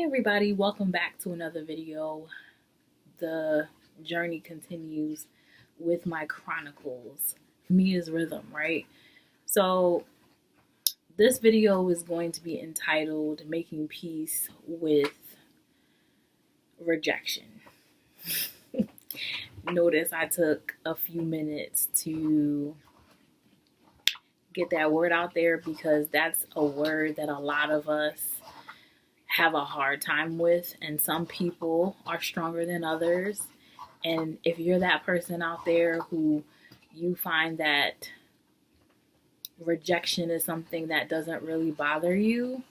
Everybody, welcome back to another video. The journey continues with my chronicles. Me is rhythm, right? So this video is going to be entitled Making Peace with Rejection. Notice I took a few minutes to get that word out there because that's a word that a lot of us have a hard time with, and some people are stronger than others. And if you're that person out there who you find that rejection is something that doesn't really bother you,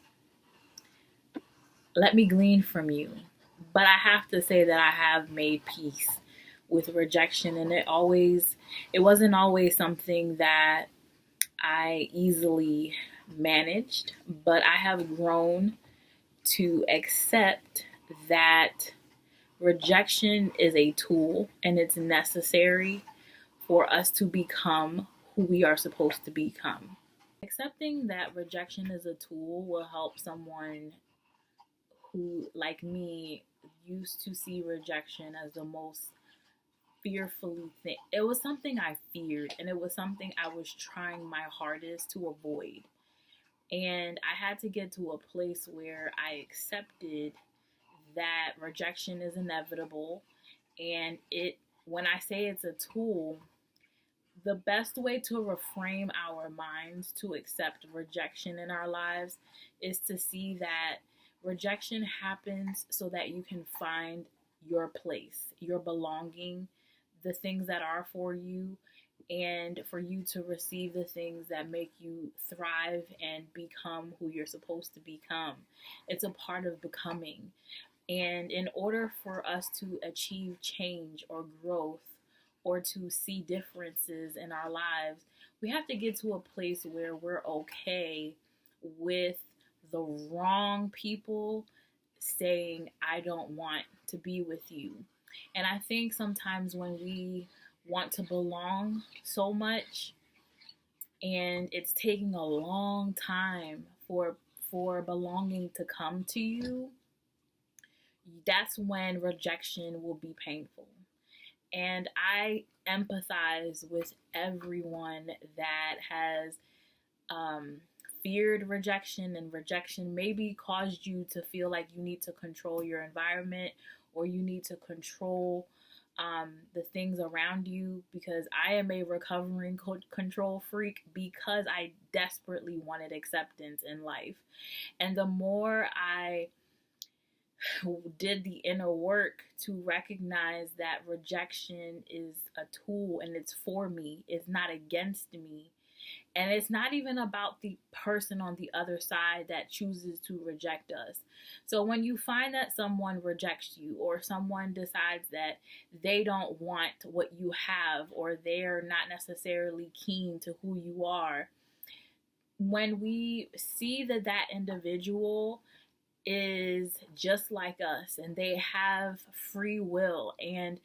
let me glean from you. But I have to say that I have made peace with rejection, and it wasn't always something that I easily managed, but I have grown to accept that rejection is a tool and it's necessary for us to become who we are supposed to become. Accepting that rejection is a tool will help someone who, like me, used to see rejection as the most fearfully thing. It was something I feared, and it was something I was trying my hardest to avoid. And I had to get to a place where I accepted that rejection is inevitable. And when I say it's a tool, the best way to reframe our minds to accept rejection in our lives is to see that rejection happens so that you can find your place, your belonging, the things that are for you, and for you to receive the things that make you thrive and become who you're supposed to become. It's a part of becoming. And in order for us to achieve change or growth or to see differences in our lives, we have to get to a place where we're okay with the wrong people saying, I don't want to be with you. And I think sometimes when we want to belong so much and it's taking a long time for belonging to come to you, that's when rejection will be painful. And I empathize with everyone that has feared rejection, and rejection maybe caused you to feel like you need to control your environment or you need to control the things around you, because I am a recovering control freak because I desperately wanted acceptance in life. And the more I did the inner work to recognize that rejection is a tool and it's for me, it's not against me. And it's not even about the person on the other side that chooses to reject us. So when you find that someone rejects you, or someone decides that they don't want what you have, or they're not necessarily keen to who you are, when we see that that individual is just like us and they have free will, and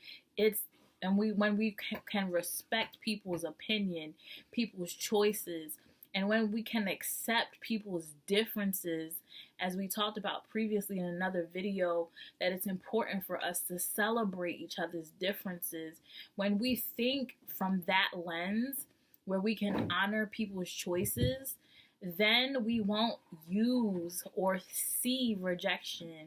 when we can respect people's opinion, people's choices, and when we can accept people's differences, as we talked about previously in another video, that it's important for us to celebrate each other's differences. When we think from that lens where we can honor people's choices, then we won't use or see rejection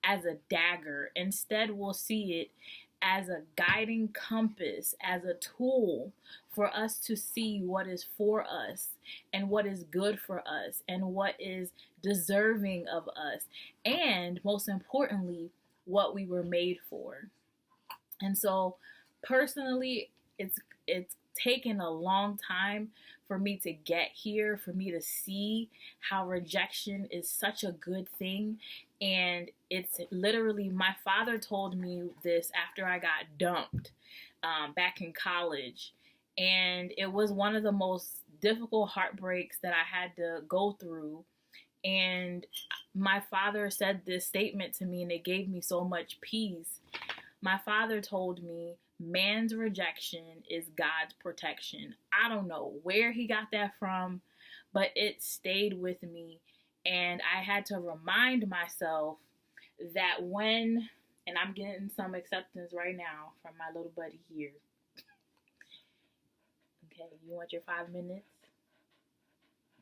as a dagger. Instead, we'll see it as a guiding compass, as a tool for us to see what is for us and what is good for us and what is deserving of us, and most importantly, what we were made for. And so personally, it's taken a long time for me to get here, for me to see how rejection is such a good thing. And it's literally, my father told me this after I got dumped back in college. And it was one of the most difficult heartbreaks that I had to go through. And my father said this statement to me, and it gave me so much peace. My father told me, man's rejection is God's protection. I don't know where he got that from, but it stayed with me. And I had to remind myself that when, and I'm getting some acceptance right now from my little buddy here. Okay, you want your 5 minutes?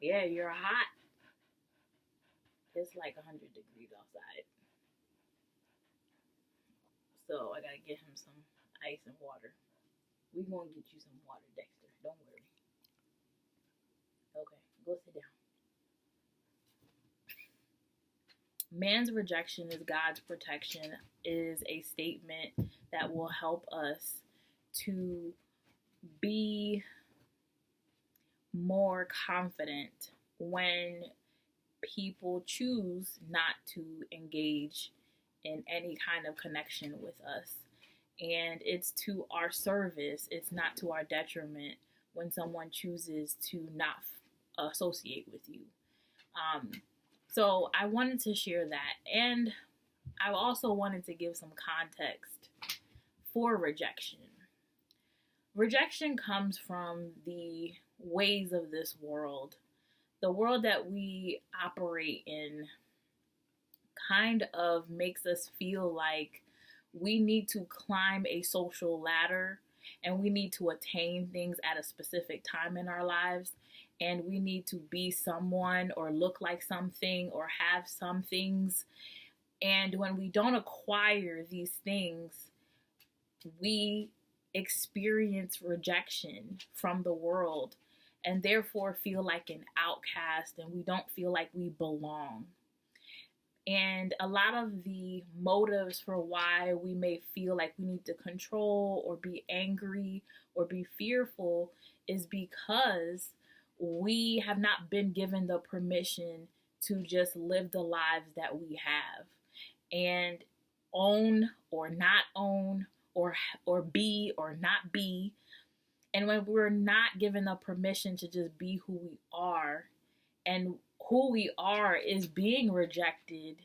Yeah, you're hot. It's like 100 degrees outside. So I gotta get him some ice and water. We gonna get you some water, Dexter. Don't worry. Okay, go sit down. Man's rejection is God's protection is a statement that will help us to be more confident when people choose not to engage in any kind of connection with us. And it's to our service, it's not to our detriment when someone chooses to not associate with you. So I wanted to share that. And I also wanted to give some context for rejection. Rejection comes from the ways of this world. The world that we operate in kind of makes us feel like we need to climb a social ladder and we need to attain things at a specific time in our lives, and we need to be someone or look like something or have some things. And when we don't acquire these things, we experience rejection from the world and therefore feel like an outcast, and we don't feel like we belong. And a lot of the motives for why we may feel like we need to control or be angry or be fearful is because we have not been given the permission to just live the lives that we have and own or not own or be or not be. And when we're not given the permission to just be who we are, and who we are is being rejected,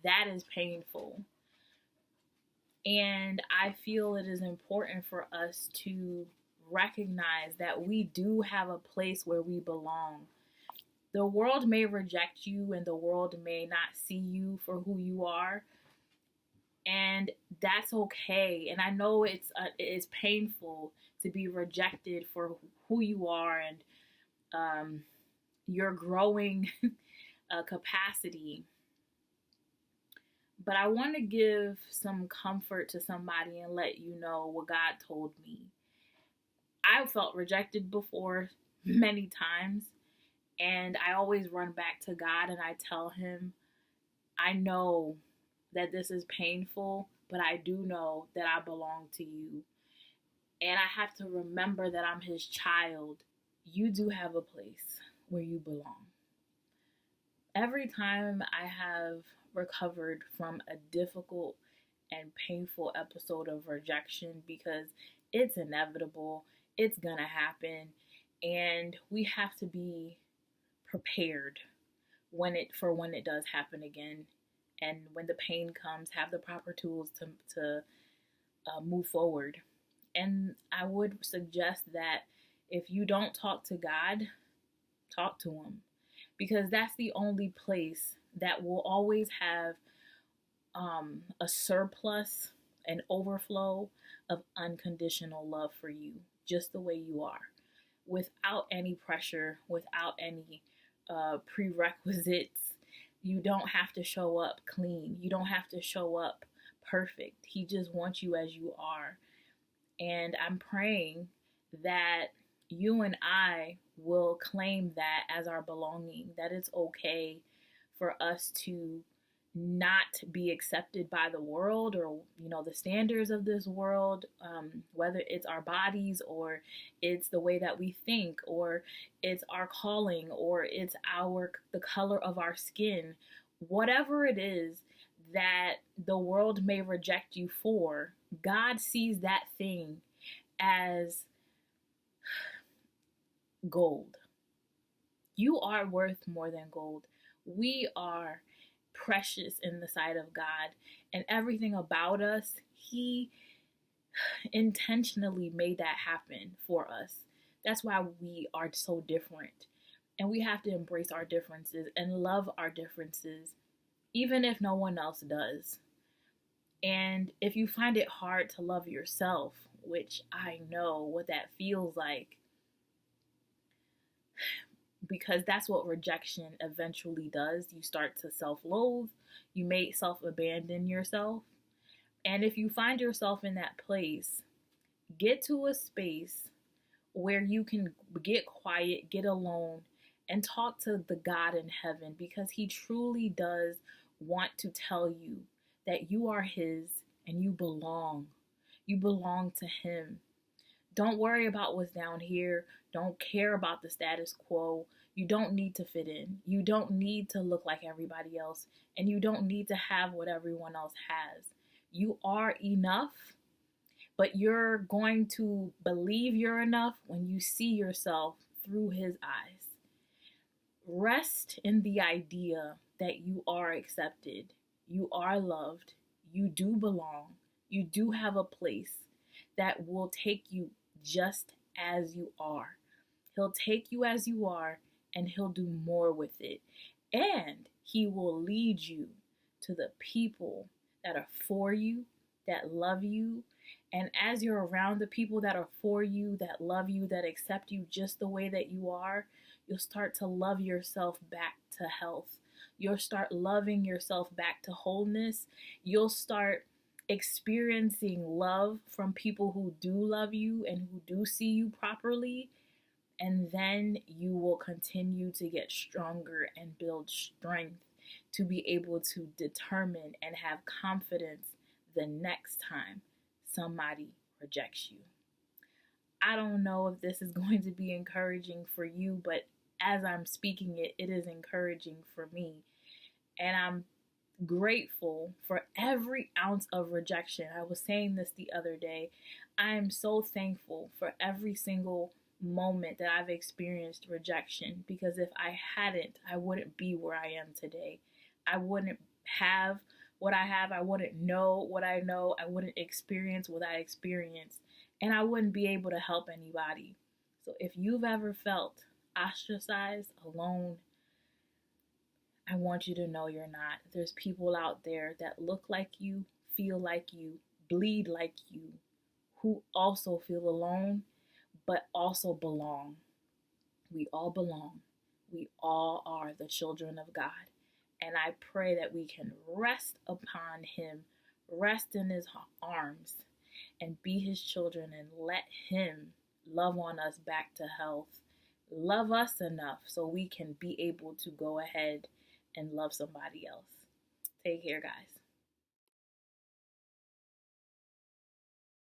that is painful. And I feel it is important for us to recognize that we do have a place where we belong. The world may reject you and the world may not see you for who you are, and that's okay. And I know it's painful to be rejected for who you are and your growing capacity. But I want to give some comfort to somebody and let you know what God told me. I felt rejected before many times, and I always run back to God and I tell him, I know that this is painful, but I do know that I belong to you. And I have to remember that I'm his child. You do have a place where you belong. Every time I have recovered from a difficult and painful episode of rejection, because it's inevitable, it's gonna happen, and we have to be prepared when it does happen again, and when the pain comes, have the proper tools to move forward. And I would suggest that if you don't talk to God, talk to him, because that's the only place that will always have a surplus, an overflow of unconditional love for you, just the way you are, without any pressure, without any prerequisites. You don't have to show up clean. You don't have to show up perfect. He just wants you as you are. And I'm praying that you and I will claim that as our belonging, that it's okay for us to not be accepted by the world or, the standards of this world, whether it's our bodies or it's the way that we think or it's our calling or it's the color of our skin, whatever it is that the world may reject you for, God sees that thing as gold. You are worth more than gold. We are precious in the sight of God, and everything about us, he intentionally made that happen for us. That's why we are so different, and we have to embrace our differences and love our differences, even if no one else does. And if you find it hard to love yourself, which I know what that feels like, because that's what rejection eventually does. You start to self loathe, you may self abandon yourself. And if you find yourself in that place, get to a space where you can get quiet, get alone, and talk to the God in heaven, because He truly does want to tell you that you are His and you belong. You belong to Him. Don't worry about what's down here. Don't care about the status quo. You don't need to fit in. You don't need to look like everybody else. And you don't need to have what everyone else has. You are enough, but you're going to believe you're enough when you see yourself through His eyes. Rest in the idea that you are accepted, you are loved, you do belong, you do have a place that will take you just as you are. He'll take you as you are, and He'll do more with it. And He will lead you to the people that are for you, that love you. And as you're around the people that are for you, that love you, that accept you just the way that you are, you'll start to love yourself back to health. You'll start loving yourself back to wholeness. You'll start experiencing love from people who do love you and who do see you properly. And then you will continue to get stronger and build strength to be able to determine and have confidence the next time somebody rejects you. I don't know if this is going to be encouraging for you, but as I'm speaking it, it is encouraging for me. And I'm grateful for every ounce of rejection. I was saying this the other day. I am so thankful for every single moment that I've experienced rejection, because if I hadn't, I wouldn't be where I am today. I wouldn't have what I have. I wouldn't know what I know. I wouldn't experience what I experienced, and I wouldn't be able to help anybody. So if you've ever felt ostracized, alone, I want you to know you're not. There's people out there that look like you, feel like you, bleed like you, who also feel alone, but also belong. We all belong. We all are the children of God. And I pray that we can rest upon Him, rest in His arms, and be His children, and let Him love on us back to health. Love us enough so we can be able to go ahead and love somebody else. Take care, guys.